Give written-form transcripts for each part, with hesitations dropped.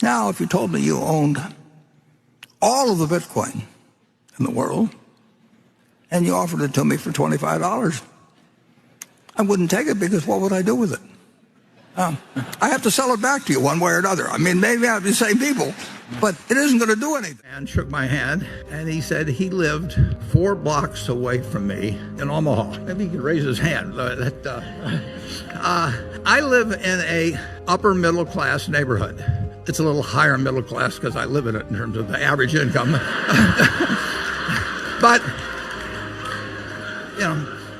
Now, if you told me you owned all of the Bitcoin in the world and you offered it to me for $25, I wouldn't take it, because what would I do with it? I have to sell it back to you one way or another. I mean, maybe I'll be the same people, but it isn't going to do anything. And shook my hand, and he said he lived 4 blocks away from me in Omaha. Maybe he could raise his hand. I live in a upper middle class neighborhood. It's a little higher middle class because I live in it in terms of the average income. But,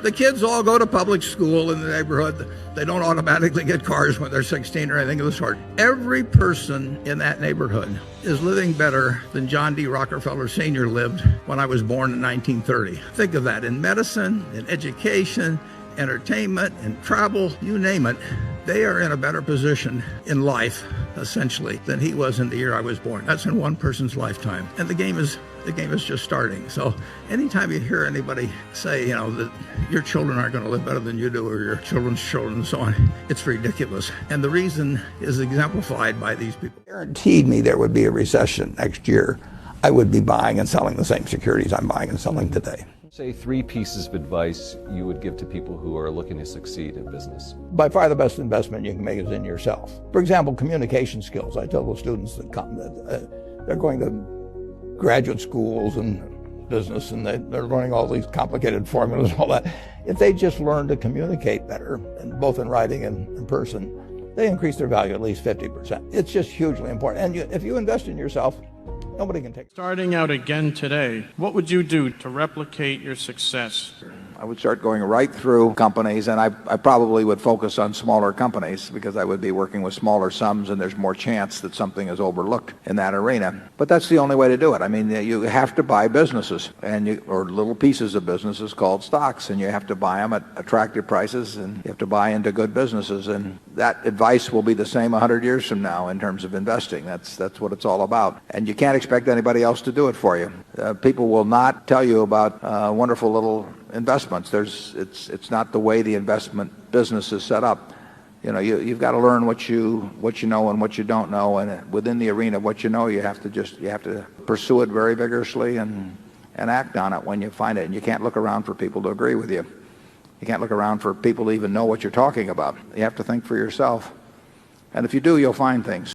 the kids all go to public school in the neighborhood. They don't automatically get cars when they're 16 or anything of the sort. Every person in that neighborhood is living better than John D. Rockefeller Sr. lived when I was born in 1930. Think of that. In medicine, in education, entertainment, in travel, you name it, they are in a better position in life, essentially, than he was in the year I was born. That's in one person's lifetime. And the game is just starting. So anytime you hear anybody say, that your children aren't going to live better than you do, or your children's children and so on, it's ridiculous. And the reason is exemplified by these people. Guaranteed me there would be a recession next year, I would be buying and selling the same securities I'm buying and selling today. Say 3 pieces of advice you would give to people who are looking to succeed in business. By far the best investment you can make is in yourself. For example, communication skills. I tell the students that come that they're going to graduate schools and business, and they're learning all these complicated formulas and all that. If they just learn to communicate better, and both in writing and in person, they increase their value at least 50%. It's just hugely important. And if you invest in yourself, nobody can take it. Starting out again today, what would you do to replicate your success? I would start going right through companies, and I probably would focus on smaller companies, because I would be working with smaller sums, and there's more chance that something is overlooked in that arena. But that's the only way to do it. I mean, you have to buy businesses, or little pieces of businesses called stocks, and you have to buy them at attractive prices, and you have to buy into good businesses. And that advice will be the same 100 years from now in terms of investing. That's what it's all about. And you can't expect anybody else to do it for you. People will not tell you about wonderful little investments. It's not the way the investment business is set up. You've got to learn what you know and what you don't know, and within the arena of what you know, you have to pursue it very vigorously and act on it when you find it. And you can't look around for people to agree with you. You can't look around for people to even know what you're talking about. You have to think for yourself. And if you do, you'll find things.